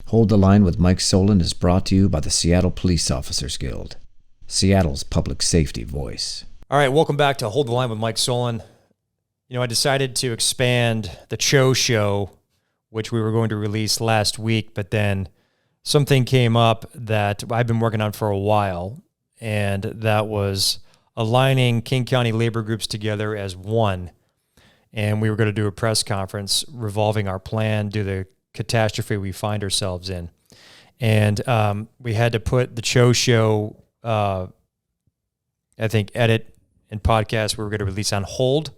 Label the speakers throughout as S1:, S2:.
S1: Hold the Line with Mike Solon is brought to you by the Seattle Police Officers Guild, Seattle's public safety voice.
S2: All right, welcome back to Hold the Line with Mike Solon. I decided to expand the Choe Show, which we were going to release last week, but then something came up that I've been working on for a while, and that was aligning King County labor groups together as one. And we were going to do a press conference revolving our plan due to the catastrophe we find ourselves in. And we had to put the Choe Show, edit and podcast we were going to release on hold.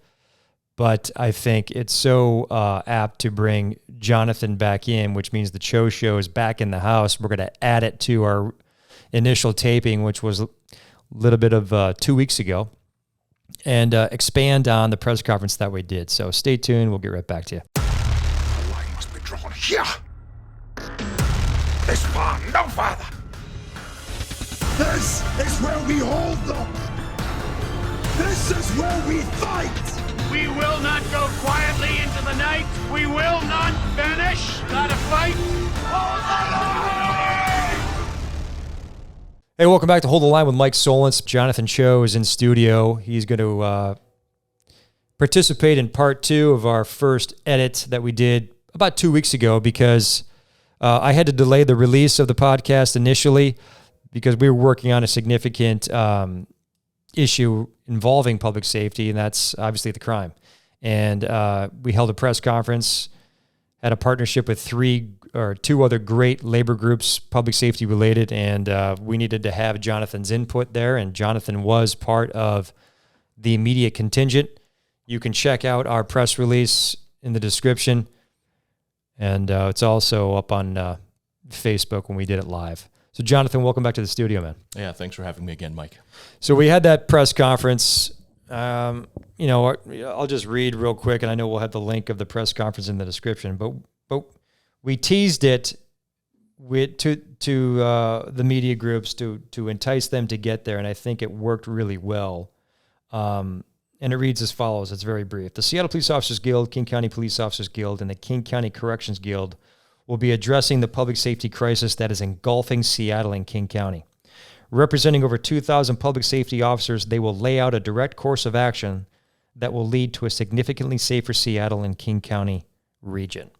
S2: But I think it's so apt to bring Jonathan back in, which means the Choe Show is back in the house. We're going to add it to our initial taping, which was a little bit of 2 weeks ago, and expand on the press conference that we did. So stay tuned. We'll get right back to you.
S3: The line must be drawn here. This far, no farther. This is where we hold them. This is where we fight.
S4: We will not go quietly into the night. We will not vanish. Not a fight. Hold the line!
S2: Hey, welcome back to Hold the Line with Mike Solon. Jonathan Choe is in studio. He's going to participate in part 2 of our first edit that we did about 2 weeks ago because I had to delay the release of the podcast initially because we were working on a significant issue involving public safety, and that's obviously the crime. And we held a press conference, had a partnership with 2 other great labor groups, public safety related, and we needed to have Jonathan's input there, and Jonathan was part of the media contingent. You can check out our press release in the description, and it's also up on Facebook when we did it live. So, Jonathan, welcome back to the studio, man.
S5: Yeah, thanks for having me again, Mike.
S2: So we had that press conference. I'll just read real quick, and I know we'll have the link of the press conference in the description. But we teased it to the media groups to entice them to get there, and I think it worked really well. And it reads as follows. It's very brief. The Seattle Police Officers Guild, King County Police Officers Guild, and the King County Corrections Guild will be addressing the public safety crisis that is engulfing Seattle and King County. Representing over 2,000 public safety officers, they will lay out a direct course of action that will lead to a significantly safer Seattle and King County region.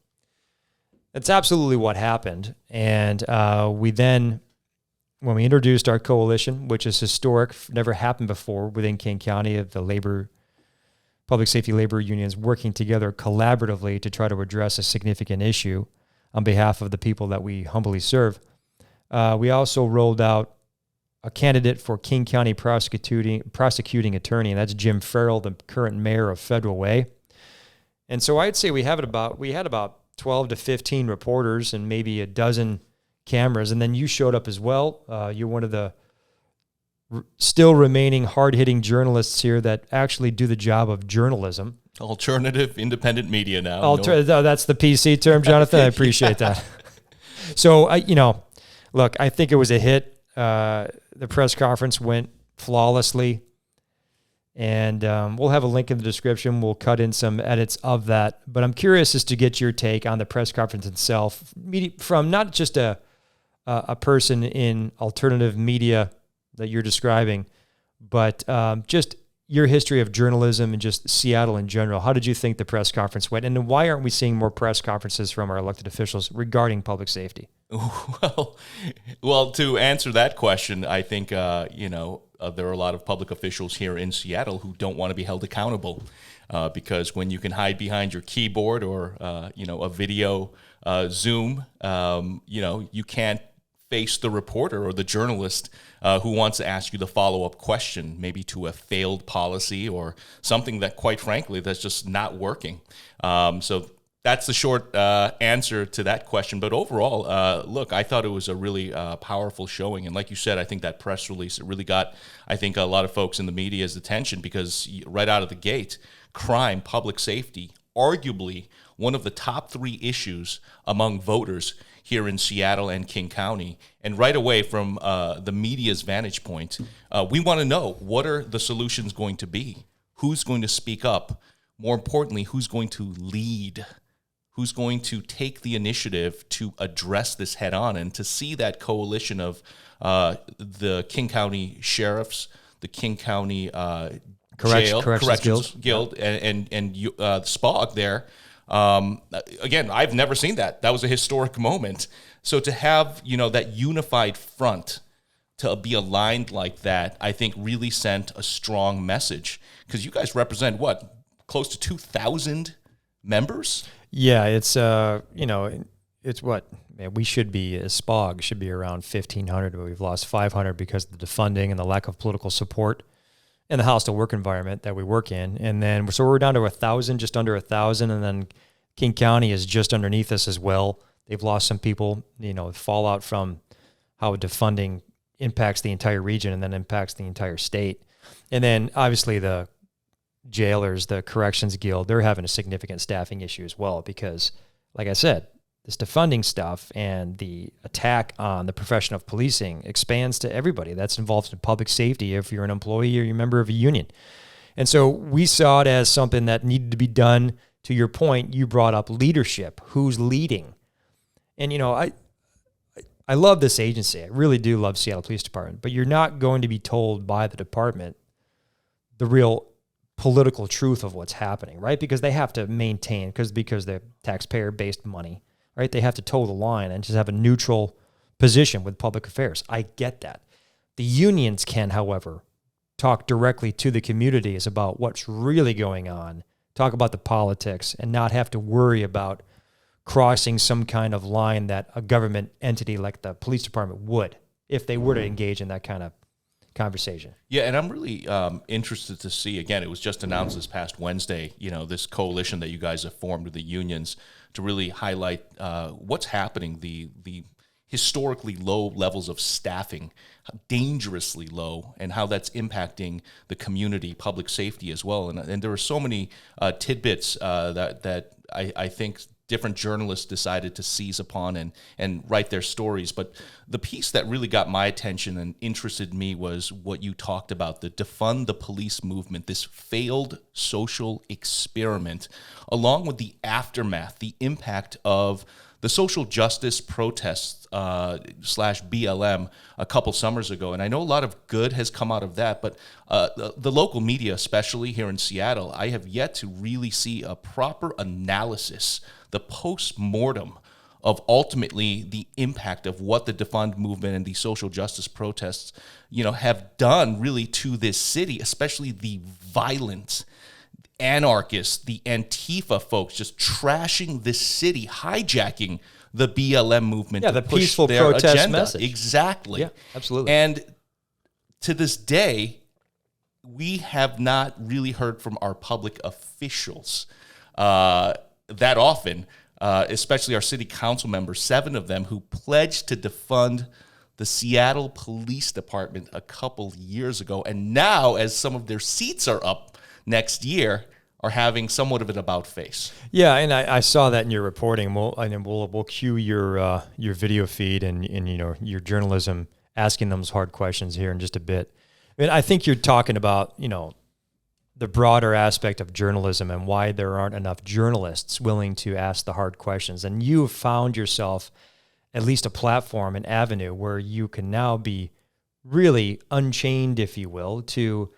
S2: That's absolutely what happened. And we then, when we introduced our coalition, which is historic, never happened before within King County, of the public safety labor unions working together collaboratively to try to address a significant issue on behalf of the people that we humbly serve. We also rolled out a candidate for King County prosecuting attorney, and that's Jim Farrell, the current mayor of Federal Way. And so I'd say we had about 12 to 15 reporters and maybe a dozen cameras, and then you showed up as well. You're one of the still remaining hard-hitting journalists here that actually do the job of journalism.
S5: Alternative independent media now.
S2: That's the PC term, Jonathan. I appreciate that. So, look, I think it was a hit. The press conference went flawlessly, and we'll have a link in the description. We'll cut in some edits of that. But I'm curious as to get your take on the press conference itself, from not just a person in alternative media that you're describing, but just your history of journalism and just Seattle in general. How did you think the press conference went? And why aren't we seeing more press conferences from our elected officials regarding public safety?
S5: Well, to answer that question, I think, there are a lot of public officials here in Seattle who don't want to be held accountable because when you can hide behind your keyboard or, a video Zoom, you can't face the reporter or the journalist who wants to ask you the follow-up question, maybe to a failed policy or something that, quite frankly, that's just not working. So that's the short answer to that question. But overall, look, I thought it was a really powerful showing. And like you said, I think that press release, it really got, I think, a lot of folks in the media's attention because right out of the gate, crime, public safety, arguably one of the top 3 issues among voters here in Seattle and King County. And right away from the media's vantage point, we want to know, what are the solutions going to be? Who's going to speak up? More importantly, who's going to lead? who's going to take the initiative to address this head on, and to see that coalition of the King County sheriffs, the King County Corrections Guild, and SPOG there. Again, I've never seen that. That was a historic moment. So to have, that unified front to be aligned like that, I think really sent a strong message, because you guys represent what, close to 2,000 members?
S2: Yeah, it's it's what, man, we should be, as SPOG should be around 1,500, but we've lost 500 because of the defunding and the lack of political support in the hostile work environment that we work in. And then, so we're down to 1,000, just under 1,000. And then King County is just underneath us as well. They've lost some people, fallout from how defunding impacts the entire region and then impacts the entire state. And then obviously the jailers, the Corrections Guild, they're having a significant staffing issue as well, because like I said, this defunding stuff and the attack on the profession of policing expands to everybody that's involved in public safety, if you're an employee or you're a member of a union. And so we saw it as something that needed to be done. To your point, you brought up leadership. Who's leading? And, I love this agency. I really do love Seattle Police Department, but you're not going to be told by the department the real political truth of what's happening, right? Because they have to maintain, because they're taxpayer-based money, right? They have to toe the line and just have a neutral position with public affairs. I get that. The unions can, however, talk directly to the communities about what's really going on, talk about the politics, and not have to worry about crossing some kind of line that a government entity like the police department would, if they were to engage in that kind of conversation.
S5: Yeah, and I'm really interested to see, again, it was just announced this past Wednesday, this coalition that you guys have formed with the unions to really highlight what's happening, the historically low levels of staffing, dangerously low, and how that's impacting the community, public safety as well. And there are so many tidbits that I think different journalists decided to seize upon and write their stories. But the piece that really got my attention and interested me was what you talked about, the defund the police movement, this failed social experiment, along with the aftermath, the impact of the social justice protests / BLM a couple summers ago. And I know a lot of good has come out of that, but the local media, especially here in Seattle, I have yet to really see a proper analysis, the post-mortem of ultimately the impact of what the defund movement and the social justice protests, have done really to this city, especially the violent anarchists, the Antifa folks just trashing this city, hijacking the BLM movement.
S2: Yeah,
S5: to
S2: the
S5: push
S2: peaceful
S5: their
S2: protest
S5: agenda.
S2: message.
S5: Exactly.
S2: Yeah, absolutely.
S5: And to this day, we have not really heard from our public officials that often, especially our city council members, 7 of them who pledged to defund the Seattle Police Department a couple years ago. And now, as some of their seats are up next year, are having somewhat of an about face.
S2: Yeah, and I saw that in your reporting. We'll cue your video feed and your journalism, asking those hard questions here in just a bit. I mean, I think you're talking about the broader aspect of journalism and why there aren't enough journalists willing to ask the hard questions. And you have found yourself at least a platform, an avenue where you can now be really unchained, if you will, to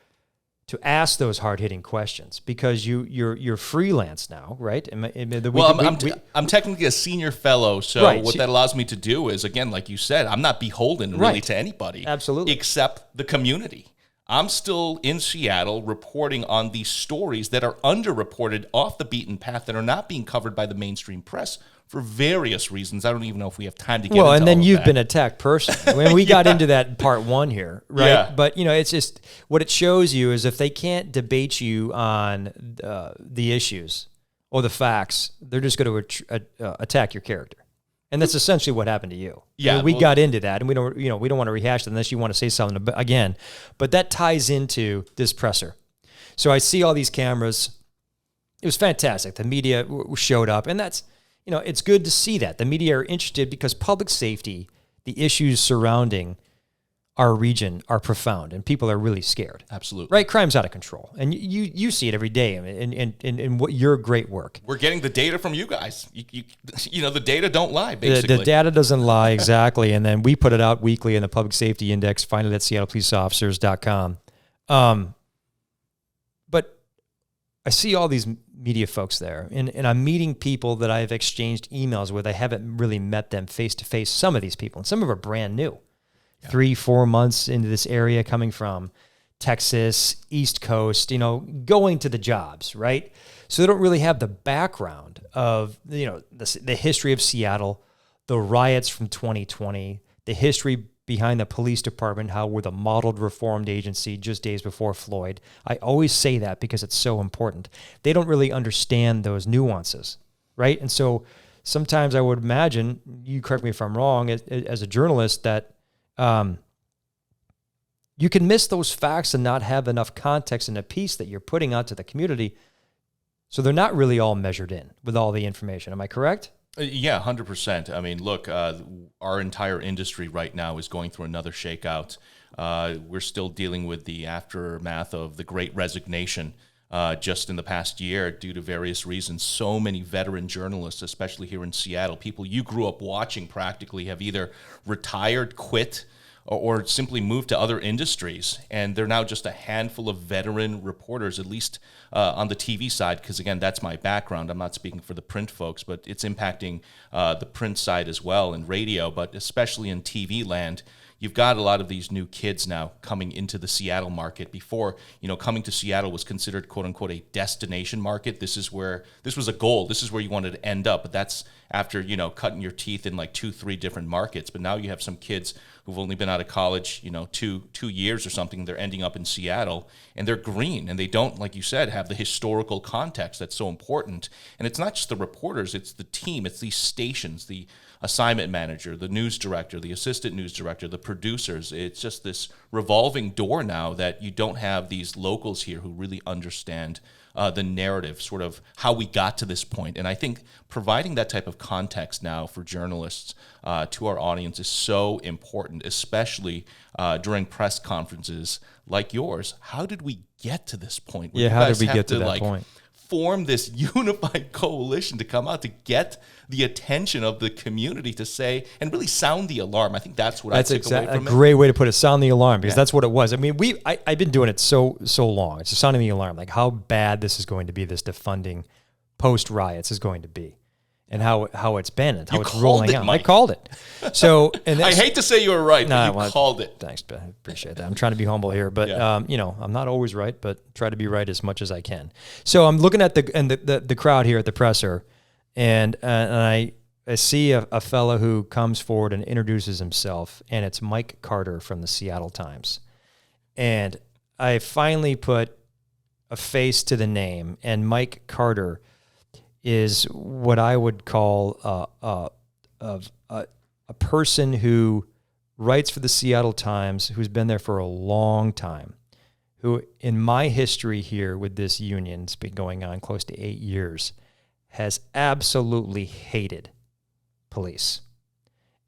S2: ask those hard-hitting questions, because you're freelance now, right?
S5: I'm technically a senior fellow, so right. What that allows me to do is, again, like you said, I'm not beholden really to anybody,
S2: absolutely,
S5: except the community. I'm still in Seattle reporting on these stories that are underreported, off the beaten path, that are not being covered by the mainstream press for various reasons. I don't even know if we have time to get into
S2: and then
S5: all of
S2: you've
S5: that.
S2: been attacked personally. I mean, we got into that in part 1 here, right?
S5: Yeah.
S2: But, it's just, what it shows you is if they can't debate you on the issues or the facts, they're just going to attack your character. And that's essentially what happened to you.
S5: Yeah,
S2: we got into that, and we don't want to rehash it unless you want to say something again. But that ties into this presser. So I see all these cameras. It was fantastic. The media showed up, and that's, it's good to see that the media are interested, because public safety, the issues surrounding our region are profound, and people are really scared.
S5: Absolutely.
S2: Right? Crime's out of control. And you see it every day in what your great work.
S5: We're getting the data from you guys. You know, the data don't lie, basically.
S2: The data doesn't lie, exactly. And then we put it out weekly in the Public Safety Index, find it at seattlepoliceofficers.com. But I see all these media folks there, and I'm meeting people that I've exchanged emails with. I haven't really met them face-to-face, some of these people, and some of them are brand new. 3-4 months into this area, coming from Texas, East Coast, going to the jobs, right? So they don't really have the background of, the history of Seattle, the riots from 2020, the history behind the police department, how we're the modeled reformed agency just days before Floyd. I always say that because it's so important. They don't really understand those nuances, right? And so sometimes I would imagine, you correct me if I'm wrong, as a journalist, that you can miss those facts and not have enough context in a piece that you're putting out to the community. So they're not really all measured in with all the information. Am I correct?
S5: Yeah, 100%. I mean, look, our entire industry right now is going through another shakeout. We're still dealing with the aftermath of the Great Resignation. Just in the past year, due to various reasons, so many veteran journalists, especially here in Seattle, people you grew up watching practically, have either retired, quit, or simply moved to other industries. And they're now just a handful of veteran reporters, at least on the TV side, because again, that's my background. I'm not speaking for the print folks, but it's impacting the print side as well, and radio, but especially in TV land. You've got a lot of these new kids now coming into the Seattle market. Before, coming to Seattle was considered, quote unquote, a destination market. This was a goal. This is where you wanted to end up. But that's after, cutting your teeth in like 2-3 different markets. But now you have some kids who've only been out of college, 2 years or something. They're ending up in Seattle, and they're green, and they don't, like you said, have the historical context that's so important. And it's not just the reporters, it's the team, it's these stations, the assignment manager, the news director, the assistant news director, the producers. It's just this revolving door now that you don't have these locals here who really understand the narrative, sort of how we got to this point. And I think providing that type of context now for journalists to our audience is so important, especially during press conferences like yours. How did we get to this point?
S2: Yeah, how did we get to that point?
S5: Form this unified coalition to come out to get the attention of the community to say and really sound the alarm. I think that's what I took away from it.
S2: A great way to put it, sound the alarm, because that's what it was. I mean, I've been doing it so long. It's just sounding the alarm, like how bad this is going to be, this defunding post riots is going to be, and how it's been and how it's rolling out.
S5: Mike.
S2: I called it. So, and
S5: I hate to say you were right, but you called it.
S2: Thanks, I appreciate that. I'm trying to be humble here, but I'm not always right, but try to be right as much as I can. So I'm looking at the crowd here at the presser, and I see a fellow who comes forward and introduces himself, and it's Mike Carter from the Seattle Times. And I finally put a face to the name, and Mike Carter is what I would call a person who writes for the Seattle Times, who's been there for a long time, who in my history here with this union, it's been going on close to 8 years, has absolutely hated police.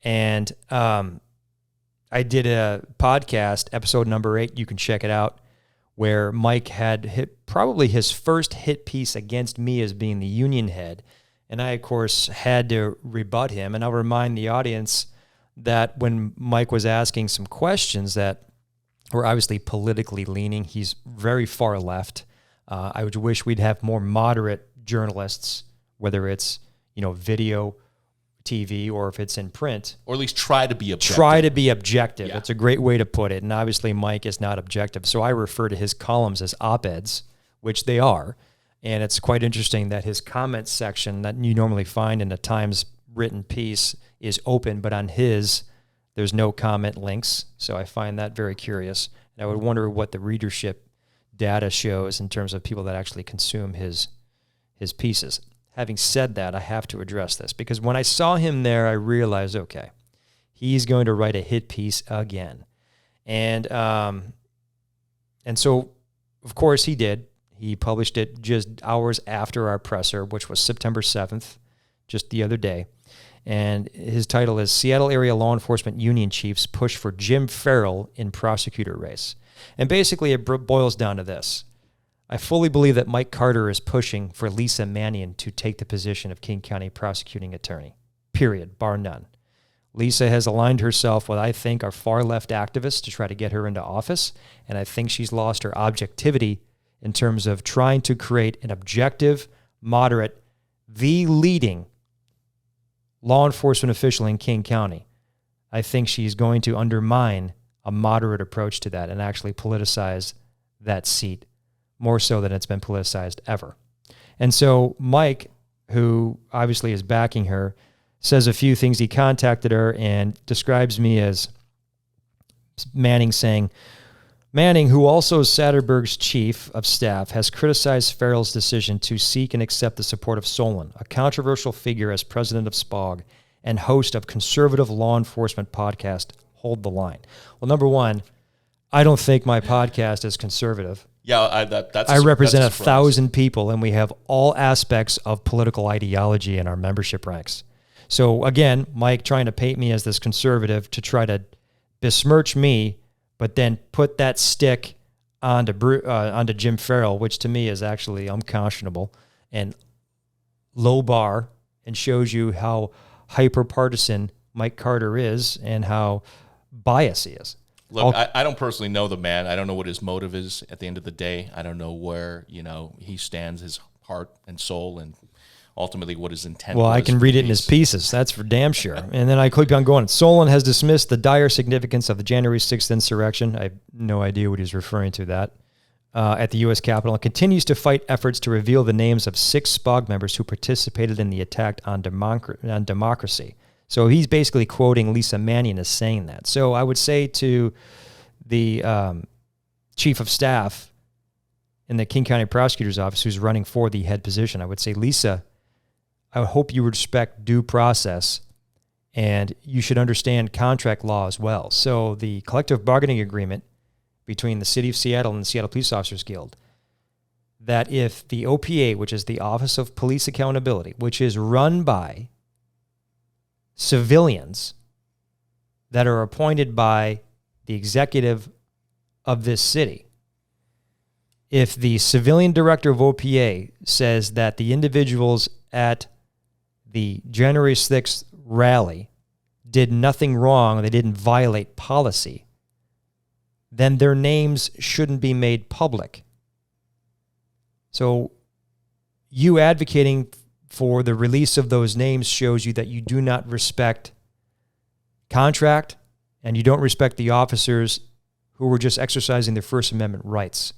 S2: And I did a podcast, episode number 8, you can check it out, where Mike had hit probably his first hit piece against me as being the union head. And I, of course, had to rebut him. And I'll remind the audience that when Mike was asking some questions that were obviously politically leaning, he's very far left. I would wish we'd have more moderate journalists, whether it's, video, TV, or if it's in print.
S5: Or at least try to be objective.
S2: Try to be objective.
S5: Yeah.
S2: That's a great way to put it. And obviously Mike is not objective. So I refer to his columns as op-eds, which they are. And it's quite interesting that his comment section that you normally find in a Times written piece is open, but on his, there's no comment links. So I find that very curious. And I would wonder what the readership data shows in terms of people that actually consume his pieces. Having said that, I have to address this because when I saw him there, I realized, okay, he's going to write a hit piece again. And so, of course, he did. He published it just hours after our presser, which was September 7th, just the other day. And his title is Seattle Area Law Enforcement Union Chiefs Push for Jim Farrell in Prosecutor Race. And basically it boils down to this. I fully believe that Mike Carter is pushing for Lisa Mannion to take the position of King County Prosecuting Attorney. Period, bar none. Lisa has aligned herself with, I think, are far-left activists to try to get her into office, and I think she's lost her objectivity in terms of trying to create an objective, moderate, the leading law enforcement official in King County. I think she's going to undermine a moderate approach to that and actually politicize that seat more so than it's been politicized ever. And so Mike, who obviously is backing her, says a few things. He contacted her and describes me as Manning saying, Manning, who also is Satterberg's chief of staff, has criticized Farrell's decision to seek and accept the support of Solon, a controversial figure as president of SPOG and host of conservative law enforcement podcast, Hold the Line. Well, number one, I don't think my podcast is conservative.
S5: Yeah,
S2: I represent 1,000 people, and we have all aspects of political ideology in our membership ranks. So again, Mike trying to paint me as this conservative to try to besmirch me, but then put that stick onto Jim Farrell, which to me is actually unconscionable and low bar, and shows you how hyper-partisan Mike Carter is and how biased he is.
S5: Look, I don't personally know the man. I don't know what his motive is at the end of the day. I don't know where, he stands, his heart and soul, and ultimately what his intent was.
S2: Well, I can read it in his pieces. That's for damn sure. And then I keep on going. Solon has dismissed the dire significance of the January 6th insurrection. I have no idea what he's referring to that. At the U.S. Capitol, and continues to fight efforts to reveal the names of 6 SPOG members who participated in the attack on democracy. So he's basically quoting Lisa Mannion as saying that. So I would say to the chief of staff in the King County Prosecutor's Office who's running for the head position, I would say, Lisa, I hope you respect due process, and you should understand contract law as well. So the collective bargaining agreement between the City of Seattle and the Seattle Police Officers Guild, that if the OPA, which is the Office of Police Accountability, which is run by civilians that are appointed by the executive of this city, if the civilian director of OPA says that the individuals at the January 6th rally did nothing wrong, they didn't violate policy, then their names shouldn't be made public. So you advocating for the release of those names shows you that you do not respect contract and you don't respect the officers who were just exercising their First Amendment rights.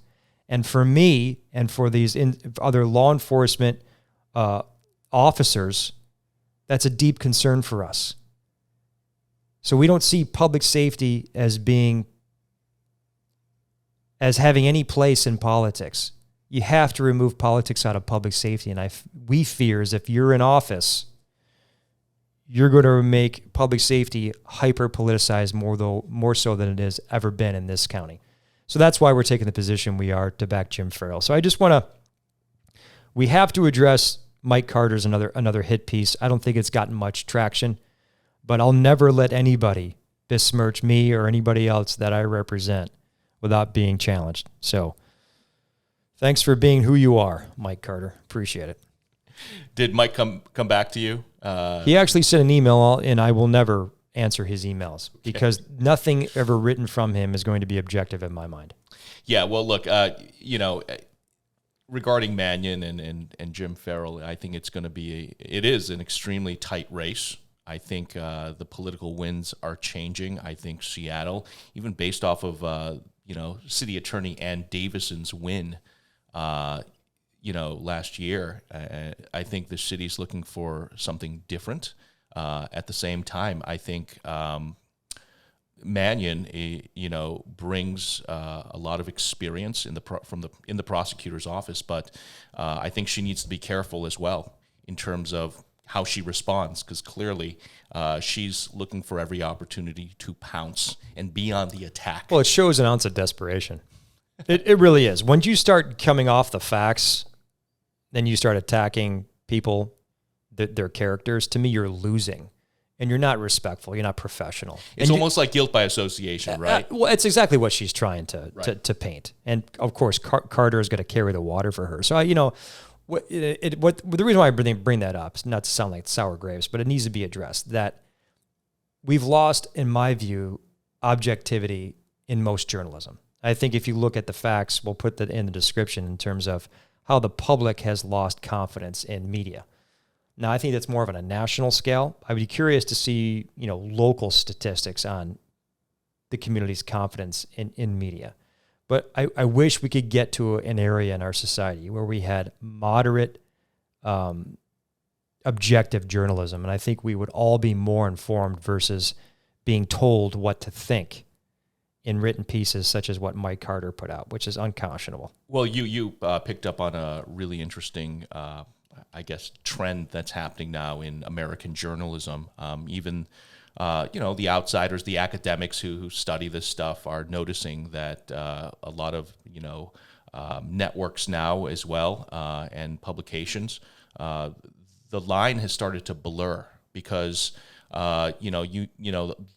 S2: And for me and for these other law enforcement officers, that's a deep concern for us. So we don't see public safety as having any place in politics. You have to remove politics out of public safety. And we fear is if you're in office, you're going to make public safety hyper-politicized more so than it has ever been in this county. So that's why we're taking the position we are to back Jim Farrell. So I just we have to address Mike Carter's another hit piece. I don't think it's gotten much traction, but I'll never let anybody besmirch me or anybody else that I represent without being challenged. So thanks for being who you are, Mike Carter. Appreciate it.
S5: Did Mike come back to you?
S2: He actually sent an email, and I will never answer his emails because nothing ever written from him is going to be objective in my mind.
S5: Yeah, well, look, regarding Mannion and Jim Farrell, I think it is an extremely tight race. I think the political winds are changing. I think Seattle, even based off of City Attorney Ann Davison's win, last year, I think the city's looking for something different. At the same time, I think Mannion, brings a lot of experience in the prosecutor's office, but I think she needs to be careful as well in terms of how she responds, because clearly she's looking for every opportunity to pounce and be on the attack.
S2: Well, it shows an ounce of desperation. It really is. When you start coming off the facts, then you start attacking people, their characters, to me, you're losing. and you're not respectful, you're not professional.
S5: It's
S2: and
S5: almost like guilt by association, right?
S2: Well, it's exactly what she's trying to paint. And of course, Carter is going to carry the water for her. So, the reason why I bring that up is not to sound like sour grapes, but it needs to be addressed that we've lost, in my view, objectivity in most journalism. I think if you look at the facts, we'll put that in the description in terms of how the public has lost confidence in media. Now, I think that's more of on a national scale. I would be curious to see, local statistics on the community's confidence in media. But I wish we could get to an area in our society where we had moderate, objective journalism. And I think we would all be more informed versus being told what to think in written pieces such as what Mike Carter put out, which is unconscionable.
S5: Well, you picked up on a really interesting, trend that's happening now in American journalism. Even the outsiders, the academics who study this stuff are noticing that a lot of, networks now as well and publications, the line has started to blur because,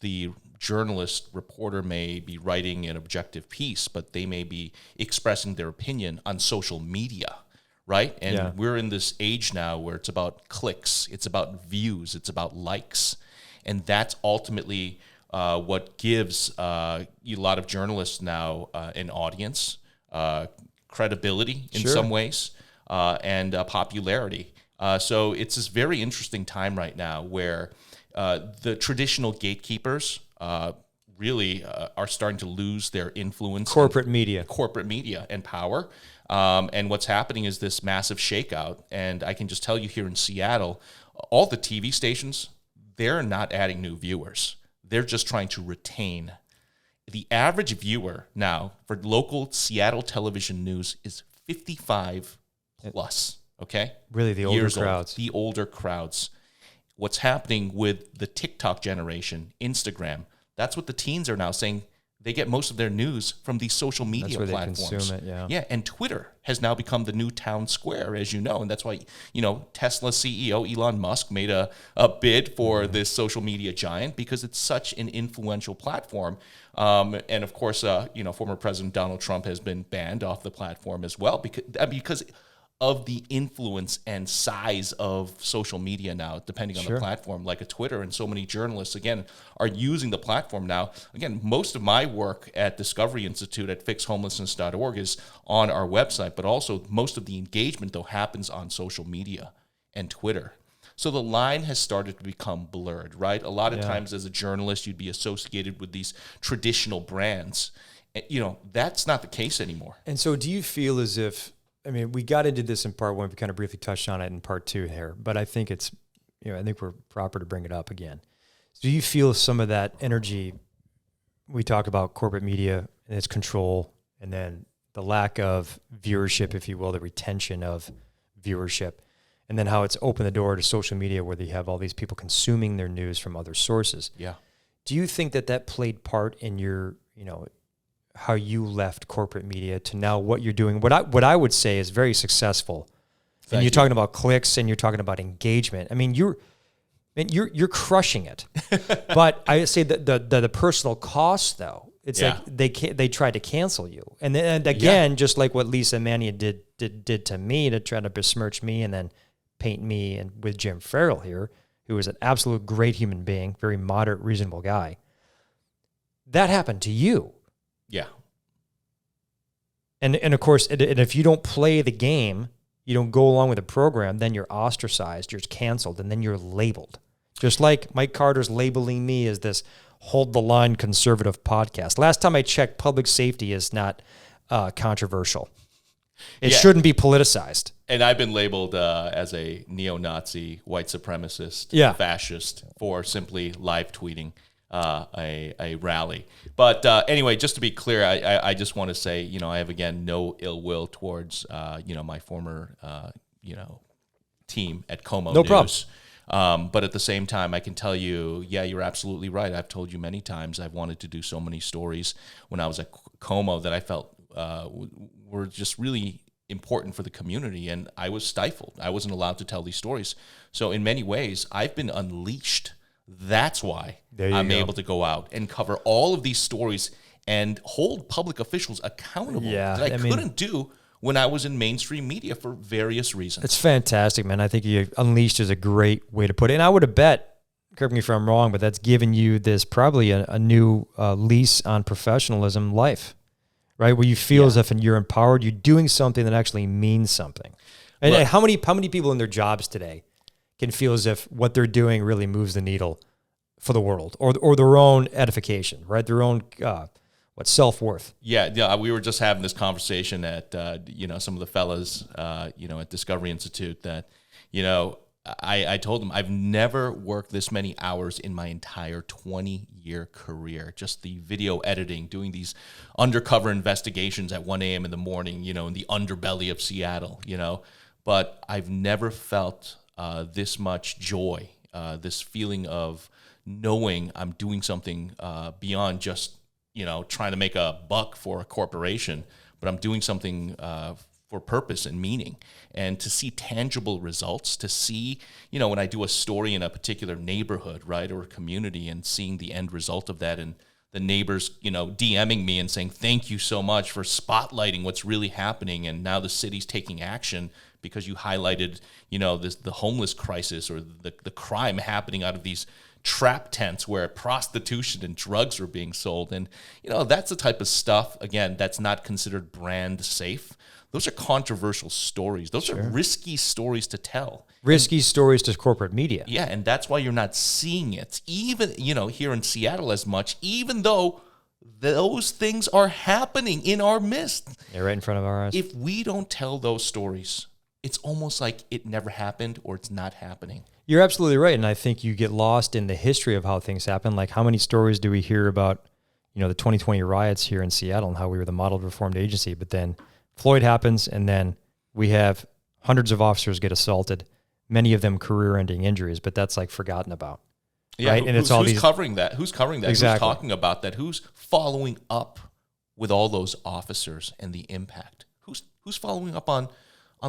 S5: the journalist, reporter may be writing an objective piece, but they may be expressing their opinion on social media, right? And we're in this age now where it's about clicks, it's about views, it's about likes. And that's ultimately what gives a lot of journalists now an audience, credibility in some ways, and popularity. So it's this very interesting time right now where the traditional gatekeepers really are starting to lose their influence.
S2: Corporate media
S5: and power. And what's happening is this massive shakeout. And I can just tell you here in Seattle, all the TV stations, they're not adding new viewers. They're just trying to retain. The average viewer now for local Seattle television news is 55 plus, okay?
S2: Really, the older crowds.
S5: The older crowds. What's happening with the TikTok generation, Instagram, that's what the teens are now saying. They get most of their news from these social media platforms.
S2: They consume it,
S5: Yeah, and Twitter has now become the new town square, as you know, and that's why, Tesla CEO Elon Musk made a bid for this social media giant because it's such an influential platform. And of course, former President Donald Trump has been banned off the platform as well because of the influence and size of social media now, depending on the platform, like a Twitter. And so many journalists, again, are using the platform now. Again, most of my work at Discovery Institute at fixhomelessness.org is on our website, but also most of the engagement, though, happens on social media and Twitter. So the line has started to become blurred, right? A lot of times as a journalist, you'd be associated with these traditional brands. That's not the case anymore.
S2: And so do you feel as if, we got into this in part one, we kind of briefly touched on it in part two here, but I think it's, I think we're proper to bring it up again. So do you feel some of that energy, we talk about corporate media and its control, and then the lack of viewership, if you will, the retention of viewership, and then how it's opened the door to social media where they have all these people consuming their news from other sources.
S5: Yeah.
S2: Do you think that played part in your, how you left corporate media to now what you're doing? What I would say is very successful. And you're talking about clicks and you're talking about engagement. You're crushing it. But I say that the personal cost, though, it's like they tried to cancel you, and again, just like what Lisa Mania did to me to try to besmirch me and then paint me and with Jim Farrell here, who is an absolute great human being, very moderate, reasonable guy. That happened to you.
S5: Yeah.
S2: And of course, and if you don't play the game, you don't go along with the program, then you're ostracized, you're canceled, and then you're labeled. Just like Mike Carter's labeling me as this hold the line conservative podcast. Last time I checked, public safety is not controversial. It shouldn't be politicized.
S5: And I've been labeled as a neo-Nazi, white supremacist, fascist for simply live tweeting a rally. But anyway, just to be clear, I just want to say, I have, again, no ill will towards, my former, team at Como
S2: No
S5: News. Problem. But at the same time, I can tell you, you're absolutely right. I've told you many times I've wanted to do so many stories when I was at Como that I felt were just really important for the community, and I was stifled. I wasn't allowed to tell these stories. So in many ways, I've been unleashed That's why
S2: There you
S5: I'm
S2: go.
S5: able to go out and cover all of these stories and hold public officials accountable
S2: Yeah,
S5: that I
S2: I mean-
S5: couldn't do when I was in mainstream media for various reasons.
S2: It's fantastic, man. I think you Unleashed is a great way to put it. And I would have bet, correct me if I'm wrong, but that's given you this probably a new lease on professionalism life, right? Where you feel as if you're empowered, you're doing something that actually means something. And
S5: Look-
S2: how many people in their jobs today can feel as if what they're doing really moves the needle for the world or their own edification, right? Their own self-worth.
S5: Yeah, we were just having this conversation at some of the fellas at Discovery Institute that I told them I've never worked this many hours in my entire 20-year career. Just the video editing, doing these undercover investigations at 1 a.m. in the morning, in the underbelly of Seattle, But I've never felt this much joy, this feeling of knowing I'm doing something beyond just, trying to make a buck for a corporation, but I'm doing something for purpose and meaning. And to see tangible results, to see, when I do a story in a particular neighborhood, right, or a community, and seeing the end result of that, and the neighbors, DMing me and saying, thank you so much for spotlighting what's really happening, and now the city's taking action because you highlighted, the homeless crisis or the crime happening out of these trap tents where prostitution and drugs are being sold. And, that's the type of stuff, again, that's not considered brand safe. Those are controversial stories. Those are risky stories to tell.
S2: Risky stories to corporate media.
S5: Yeah, and that's why you're not seeing it, even, here in Seattle as much, even though those things are happening in our midst.
S2: Yeah, right in front of our eyes.
S5: If we don't tell those stories, it's almost like it never happened or it's not happening.
S2: You're absolutely right, and I think you get lost in the history of how things happen. Like, how many stories do we hear about, the 2020 riots here in Seattle and how we were the model reformed agency, but then Floyd happens, and then we have hundreds of officers get assaulted, many of them career-ending injuries, but that's like forgotten about.
S5: Yeah,
S2: right? And it's all
S5: who's
S2: these
S5: covering that? Who's covering that?
S2: Exactly.
S5: Who's talking about that? Who's following up with all those officers and the impact? Who's following up on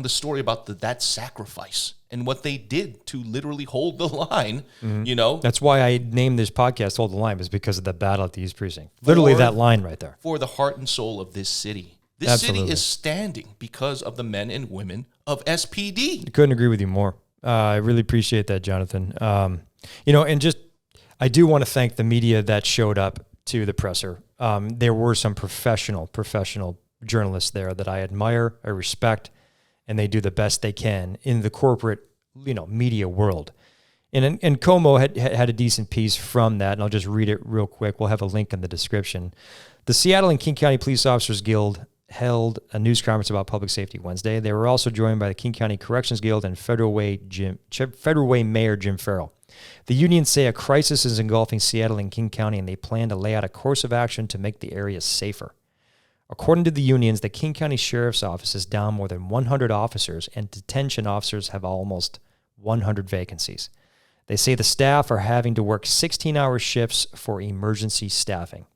S5: the story about that sacrifice and what they did to literally hold the line?
S2: That's why I named this podcast "Hold the Line," is because of the battle at the East Precinct. Literally, that line right there.
S5: For the heart and soul of this city. This
S2: Absolutely.
S5: city is standing because of the men and women of SPD.
S2: Couldn't agree with you more. I really appreciate that, Jonathan. And just, I do want to thank the media that showed up to the presser. There were some professional journalists there that I admire, I respect, and they do the best they can in the corporate, media world. And Como had a decent piece from that, and I'll just read it real quick. We'll have a link in the description. The Seattle and King County Police Officers Guild held a news conference about public safety Wednesday. They were also joined by the King County Corrections Guild and Federal Way Mayor Jim Farrell. The unions say a crisis is engulfing Seattle and King County, and they plan to lay out a course of action to make the area safer. According to the unions, the King County Sheriff's Office is down more than 100 officers, and detention officers have almost 100 vacancies. They say the staff are having to work 16-hour shifts for emergency staffing.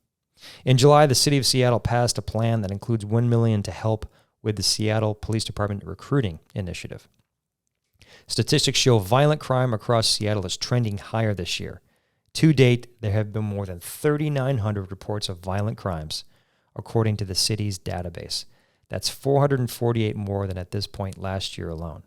S2: In July, the city of Seattle passed a plan that includes $1 million to help with the Seattle Police Department recruiting initiative. Statistics show violent crime across Seattle is trending higher this year. To date, there have been more than 3,900 reports of violent crimes, according to the city's database. That's 448 more than at this point last year alone.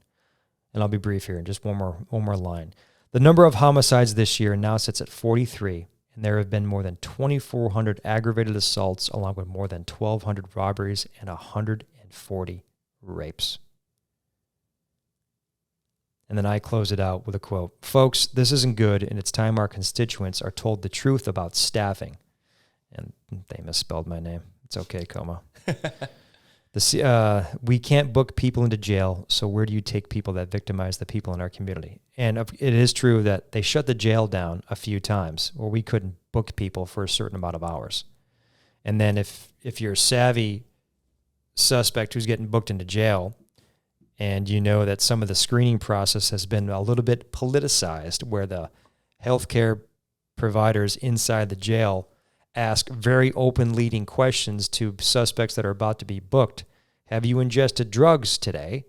S2: And I'll be brief here, just one more line. The number of homicides this year now sits at 43, and there have been more than 2,400 aggravated assaults, along with more than 1,200 robberies and 140 rapes. And then I close it out with a quote. Folks, this isn't good, and it's time our constituents are told the truth about staffing. And they misspelled my name. It's okay, Como. We can't book people into jail, so where do you take people that victimize the people in our community? And it is true that they shut the jail down a few times, or we couldn't book people for a certain amount of hours. And then if you're a savvy suspect who's getting booked into jail, and you know that some of the screening process has been a little bit politicized, where the healthcare providers inside the jail ask very open leading questions to suspects that are about to be booked. Have you ingested drugs today?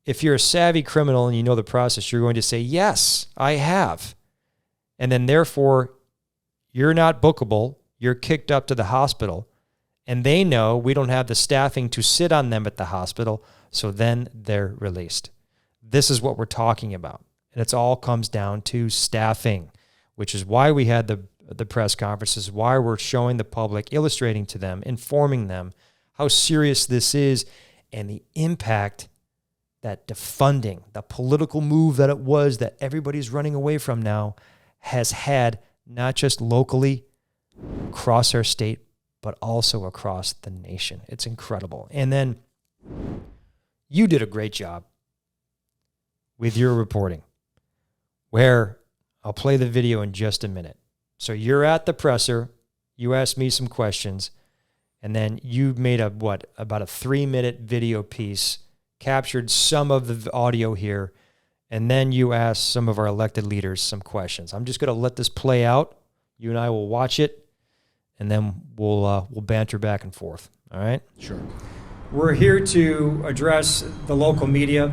S2: If you're a savvy criminal and you know the process, you're going to say, yes, I have. And then therefore, you're not bookable. You're kicked up to the hospital. And they know we don't have the staffing to sit on them at the hospital. So then they're released. This is what we're talking about. And it all comes down to staffing, which is why we had the press conferences, why we're showing the public, illustrating to them, informing them how serious this is and the impact that defunding, the political move that it was that everybody's running away from now, has had not just locally across our state, but also across the nation. It's incredible. And then you did a great job with your reporting, where I'll play the video in just a minute. So you're at the presser, you asked me some questions, and then you made about a 3-minute video piece, captured some of the audio here, and then you asked some of our elected leaders some questions. I'm just going to let this play out. You and I will watch it, and then we'll banter back and forth. All right?
S5: Sure.
S2: We're here to address the local media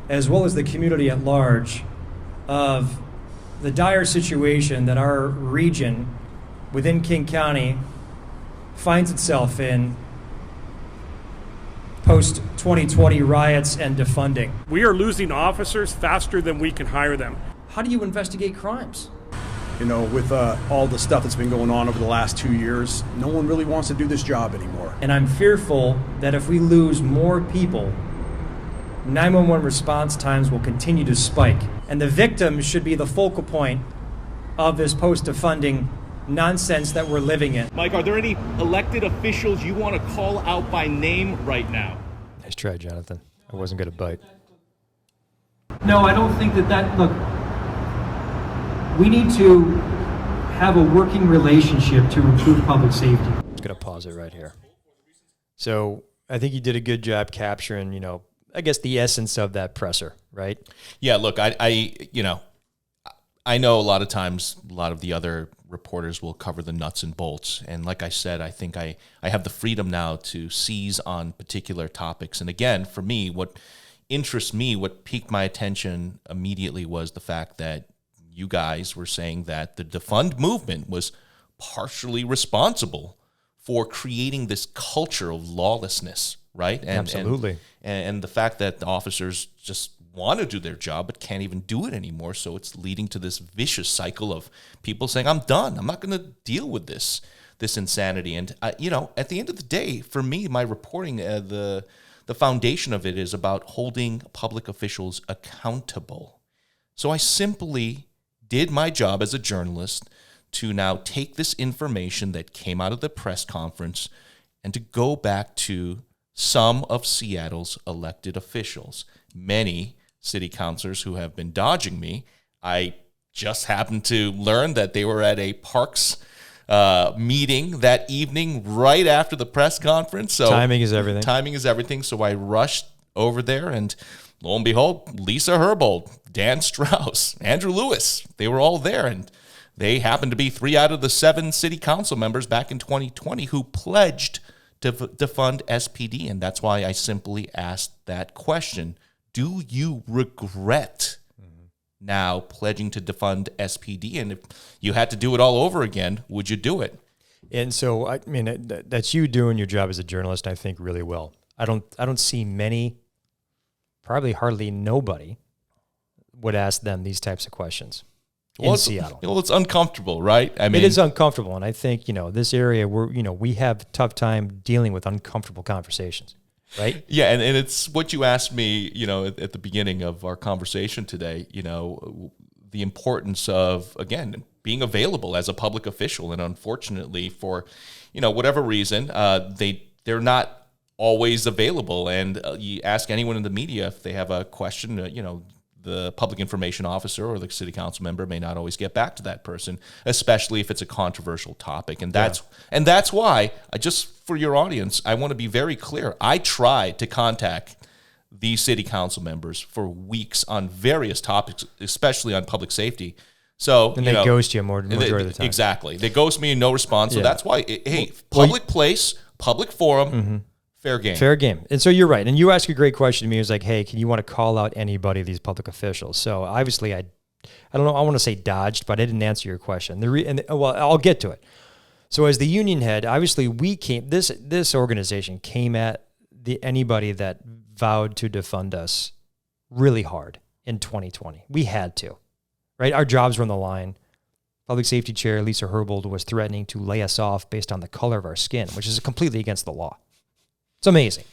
S2: as well as the community at large of the dire situation that our region within King County finds itself in post-2020 riots and defunding.
S6: We are losing officers faster than we can hire them.
S2: How do you investigate crimes?
S7: You know, with all the stuff that's been going on over the last 2 years, no one really wants to do this job anymore.
S2: And I'm fearful that if we lose more people, 911 response times will continue to spike. And the victims should be the focal point of this post-defunding nonsense that we're living in.
S8: Mike, are there any elected officials you want to call out by name right now?
S2: Nice try, Jonathan. I wasn't going to bite.
S9: No, I don't think that, look, we need to have a working relationship to improve public safety.
S2: I'm going to pause it right here. So I think you did a good job capturing, I guess the essence of that presser, right?
S5: Yeah, look, I know a lot of times a lot of the other reporters will cover the nuts and bolts. And like I said, I think I have the freedom now to seize on particular topics. And again, for me, what interests me, what piqued my attention immediately was the fact that you guys were saying that the defund movement was partially responsible for creating this culture of lawlessness, right?
S2: Absolutely.
S5: And the fact that the officers just want to do their job but can't even do it anymore. So it's leading to this vicious cycle of people saying, I'm done. I'm not going to deal with this insanity. And, at the end of the day, for me, my reporting, the foundation of it is about holding public officials accountable. So I simply did my job as a journalist to now take this information that came out of the press conference and to go back to some of Seattle's elected officials. Many city councilors who have been dodging me. I just happened to learn that they were at a Parks meeting that evening right after the press conference. So
S2: timing is everything.
S5: Timing is everything. So I rushed over there, and lo and behold, Lisa Herbold, Dan Strauss, Andrew Lewis, they were all there. And they happened to be 3 out of the 7 city council members back in 2020 who pledged to defund SPD. And that's why I simply asked that question. Do you regret now pledging to defund SPD? And if you had to do it all over again, would you do it?
S2: And so, I mean, that's you doing your job as a journalist, I think, really well. I don't see many, probably hardly nobody would ask them these types of questions in Seattle.
S5: Well, it's uncomfortable, right? I mean,
S2: it is uncomfortable. And I think, this area we have a tough time dealing with uncomfortable conversations, right?
S5: Yeah. And it's what you asked me, at the beginning of our conversation today, the importance of, again, being available as a public official. And unfortunately for, whatever reason, they're not always available. And you ask anyone in the media if they have a question, the public information officer or the city council member may not always get back to that person, especially if it's a controversial topic. And that's why, just for your audience, I want to be very clear. I tried to contact these city council members for weeks on various topics, especially on public safety. So
S2: and they ghost you majority of the time.
S5: Exactly. They ghost me, no response. So that's why, public place, public forum,
S2: mm-hmm.
S5: Fair game.
S2: Fair game. And so you're right. And you asked a great question to me. It was like, hey, can you want to call out anybody of these public officials? So obviously I I don't know, I want to say dodged, but I didn't answer your question. Well, I'll get to it. So as the union head, obviously this organization came at anybody that vowed to defund us really hard in 2020. We had to, right? Our jobs were on the line. Public Safety Chair Lisa Herbold was threatening to lay us off based on the color of our skin, which is completely against the law. It's amazing.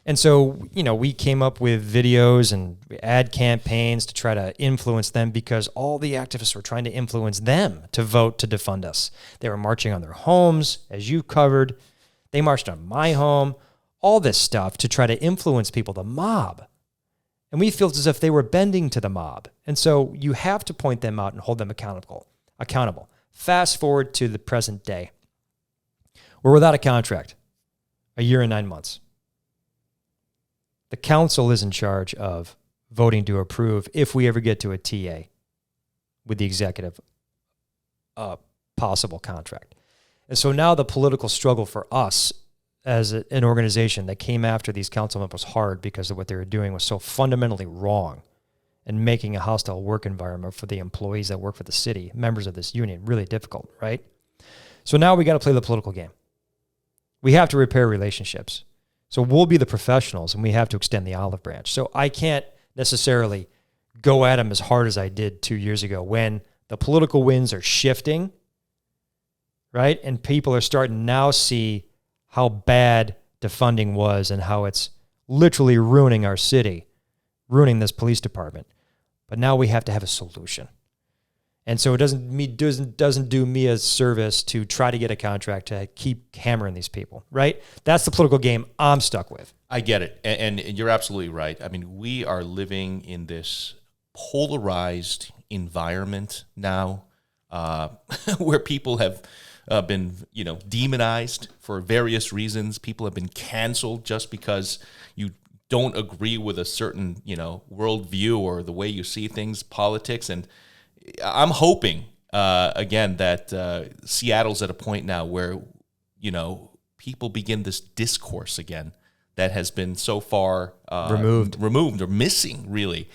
S2: And so, we came up with videos and ad campaigns to try to influence them because all the activists were trying to influence them to vote to defund us. They were marching on their homes, as you covered. They marched on my home, all this stuff to try to influence people, the mob. And we felt as if they were bending to the mob. And so you have to point them out and hold them accountable. Fast forward to the present day. We're without a contract, a year and 9 months. The council is in charge of voting to approve if we ever get to a TA with the executive possible contract. And so now the political struggle for us as an organization that came after these council members hard because of what they were doing was so fundamentally wrong and making a hostile work environment for the employees that work for the city, members of this union, really difficult, right? So now we got to play the political game. We have to repair relationships. So we'll be the professionals and we have to extend the olive branch. So I can't necessarily go at them as hard as I did 2 years ago when the political winds are shifting, right? And people are starting to now see how bad defunding was and how it's literally ruining our city, ruining this police department. But now we have to have a solution. And so it doesn't do me a service to try to get a contract to keep hammering these people, right? That's the political game I'm stuck with.
S5: I get it. And you're absolutely right. I mean, we are living in this polarized environment now where people have been, demonized for various reasons. People have been canceled just because you don't agree with a certain, worldview or the way you see things, politics. And I'm hoping, again, that Seattle's at a point now where, people begin this discourse again that has been so far removed or missing, really.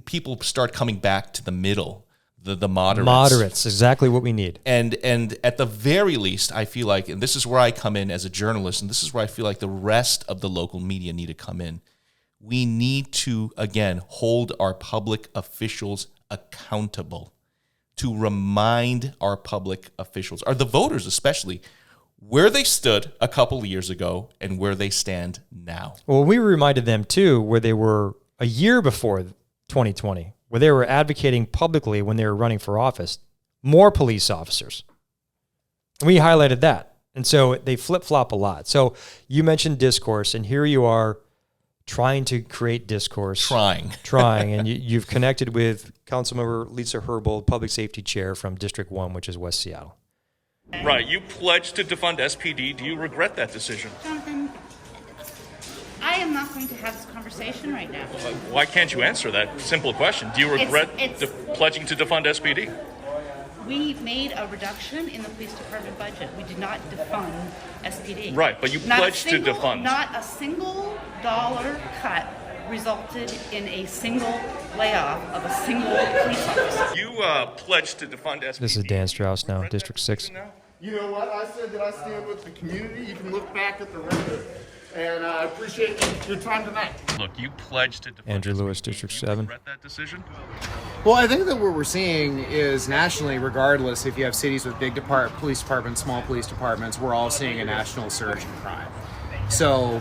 S5: People start coming back to the middle. The moderates.
S2: Moderates, exactly what we need.
S5: And at the very least, I feel like, and this is where I come in as a journalist, and this is where I feel like the rest of the local media need to come in. We need to, again, hold our public officials accountable, to remind our public officials, or the voters especially, where they stood a couple of years ago and where they stand now.
S2: Well, we reminded them, too, where they were a year before 2020. Where they were advocating publicly when they were running for office, more police officers. We highlighted that. And so they flip-flop a lot. So you mentioned discourse, and here you are trying to create discourse.
S5: Trying.
S2: And you've connected with Councilmember Lisa Herbold, Public Safety Chair from District 1, which is West Seattle.
S8: Right. You pledged to defund SPD. Do you regret that decision?
S10: Jonathan, I am not going to have this conversation right now.
S8: Why can't you answer that simple question? Do you regret pledging to defund SPD?
S10: We made a reduction in the police department budget. We did not defund SPD.
S8: Right, but you pledged to defund.
S10: Not a single dollar cut resulted in a single layoff of a single police officer.
S8: You pledged to defund SPD.
S2: This is Dan Strauss now, District 6.
S11: You know what? I said that I stand with the community. You can look back at the record. And I appreciate your time tonight.
S8: Look, you pledged to defund
S2: Andrew Lewis, District 7.
S8: Regret that decision?
S12: Well, I think that what we're seeing is nationally, regardless if you have cities with big police departments, small police departments, we're all seeing a national surge in crime. So,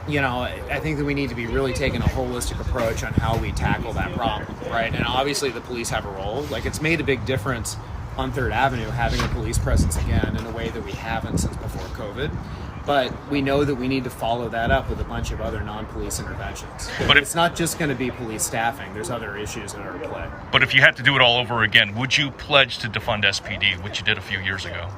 S12: I think that we need to be really taking a holistic approach on how we tackle that problem, right? And obviously the police have a role. Like, it's made a big difference on 3rd Avenue having a police presence again in a way that we haven't since before COVID. But we know that we need to follow that up with a bunch of other non-police interventions. But it's not just going to be police staffing. There's other issues that are at play.
S8: But if you had to do it all over again, would you pledge to defund SPD, which you did a few years ago?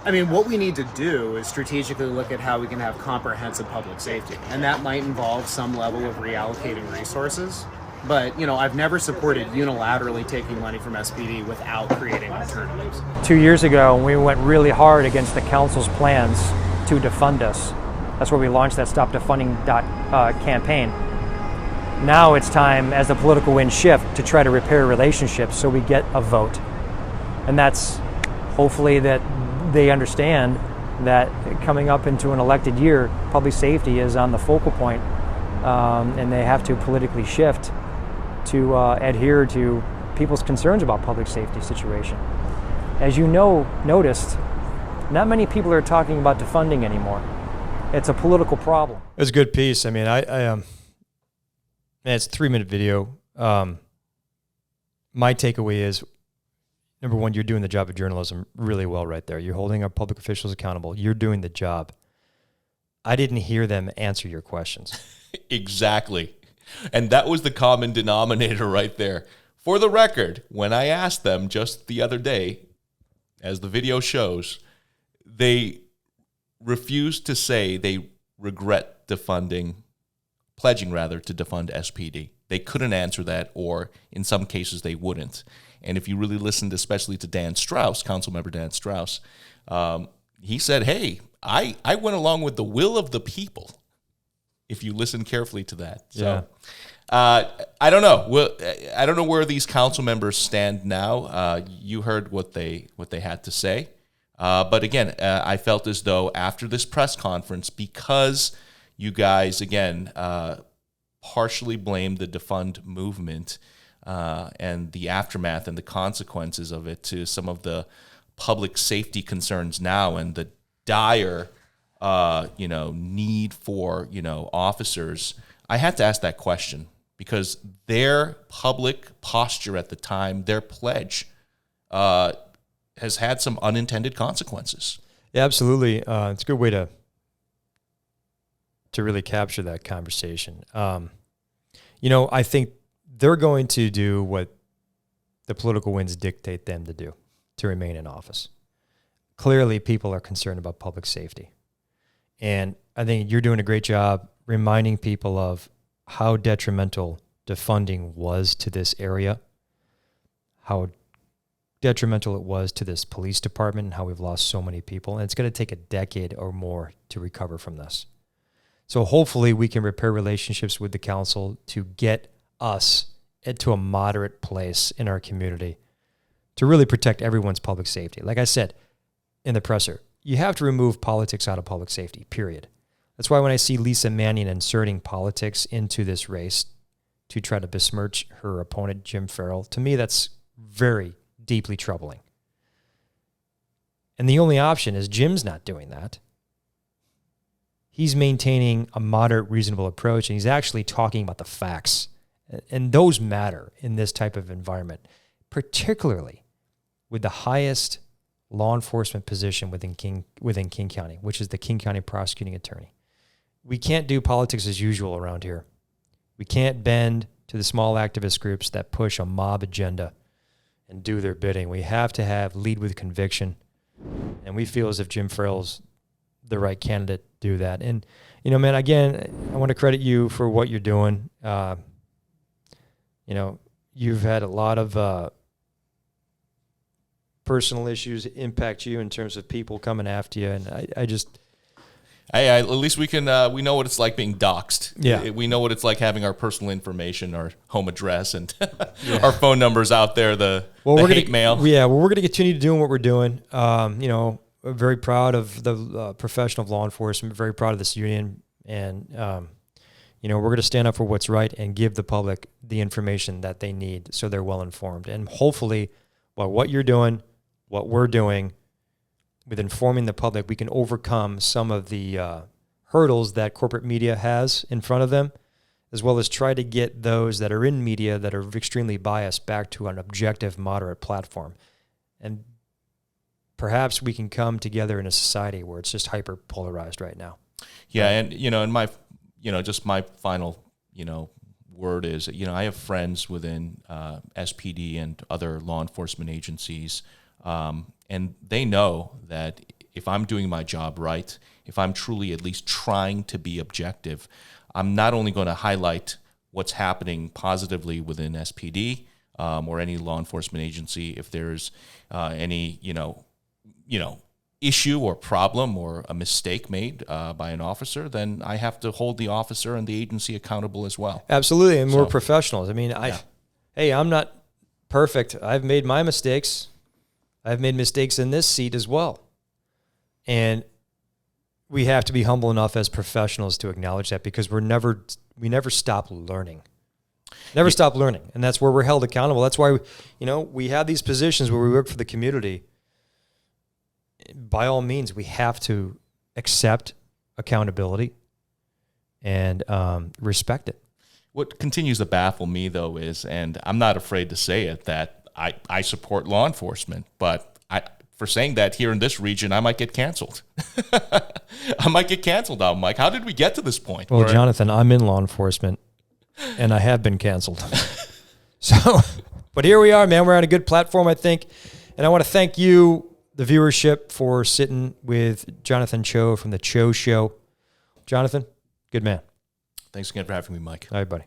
S12: I mean, what we need to do is strategically look at how we can have comprehensive public safety. And that might involve some level of reallocating resources. But, I've never supported unilaterally taking money from SPD without creating alternatives.
S9: 2 years ago, we went really hard against the council's plans to defund us. That's where we launched that Stop Defunding campaign. Now it's time, as the political winds shift, to try to repair relationships so we get a vote. And that's hopefully that they understand that coming up into an elected year, public safety is on the focal point, and they have to politically shift to adhere to people's concerns about public safety situation. As you noticed, not many people are talking about defunding anymore. It's a political problem.
S2: It was a good piece. I mean, it's a 3-minute video. My takeaway is, number one, you're doing the job of journalism really well right there. You're holding our public officials accountable. You're doing the job. I didn't hear them answer your questions.
S5: Exactly. And that was the common denominator right there. For the record, when I asked them just the other day, as the video shows, they refused to say they regret pledging to defund SPD. They couldn't answer that, or in some cases they wouldn't. And if you really listened, especially to Dan Strauss, Councilmember Dan Strauss, he said, hey, I went along with the will of the people, if you listen carefully to that. So I don't know. I don't know where these council members stand now. You heard what they had to say. But again, I felt as though after this press conference, because you guys, again, partially blamed the defund movement and the aftermath and the consequences of it to some of the public safety concerns now and the dire, need for, officers, I had to ask that question because their public posture at the time, their pledge, has had some unintended consequences.
S2: Yeah, absolutely. It's a good way to really capture that conversation. I think they're going to do what the political winds dictate them to do, to remain in office. Clearly, people are concerned about public safety. And I think you're doing a great job reminding people of how detrimental defunding was to this area, how detrimental it was to this police department, and how we've lost so many people. And it's going to take a decade or more to recover from this. So hopefully we can repair relationships with the council to get us into a moderate place in our community to really protect everyone's public safety. Like I said in the presser, you have to remove politics out of public safety, period. That's why when I see Lisa Mannion inserting politics into this race to try to besmirch her opponent, Jim Farrell, to me that's very deeply troubling. And the only option is Jim's not doing that. He's maintaining a moderate, reasonable approach, and he's actually talking about the facts. And those matter in this type of environment, particularly with the highest law enforcement position within King County, which is the King County Prosecuting Attorney. We can't do politics as usual around here. We can't bend to the small activist groups that push a mob agenda and do their bidding. We have to lead with conviction, and we feel as if Jim Farrell's the right candidate to do that. And, man, again, I want to credit you for what you're doing. You've had a lot of personal issues impact you in terms of people coming after you, and
S5: at least we can we know what it's like being doxxed.
S2: Yeah.
S5: We know what it's like having our personal information, our home address, and our phone numbers out there, the hate mail.
S2: Yeah, well, we're going to continue doing what we're doing. We're very proud of the profession of law enforcement, very proud of this union, and we're going to stand up for what's right and give the public the information that they need so they're well informed. And hopefully, by what you're doing, what we're doing, with informing the public, we can overcome some of the hurdles that corporate media has in front of them, as well as try to get those that are in media that are extremely biased back to an objective, moderate platform. And perhaps we can come together in a society where it's just hyper polarized right now.
S5: Yeah, and my final, word is, I have friends within SPD and other law enforcement agencies, and they know that if I'm doing my job right, if I'm truly at least trying to be objective, I'm not only going to highlight what's happening positively within SPD or any law enforcement agency, if there's any, issue or problem or a mistake made by an officer, then I have to hold the officer and the agency accountable as well.
S2: Absolutely, and we're professionals. I mean, hey, I'm not perfect. I've made my mistakes. I've made mistakes in this seat as well. And we have to be humble enough as professionals to acknowledge that, because we never stop learning. Never stop learning. And that's where we're held accountable. That's why, we have these positions where we work for the community. By all means, we have to accept accountability and respect it.
S5: What continues to baffle me, though, is, and I'm not afraid to say it, that I support law enforcement, but for saying that here in this region, I might get canceled. I might get canceled now, Mike. How did we get to this point?
S2: Well, Jonathan, I'm in law enforcement, and I have been canceled. But here we are, man. We're on a good platform, I think. And I want to thank you, the viewership, for sitting with Jonathan Choe from the Choe Show. Jonathan, good man.
S5: Thanks again for having me, Mike.
S2: All right, buddy.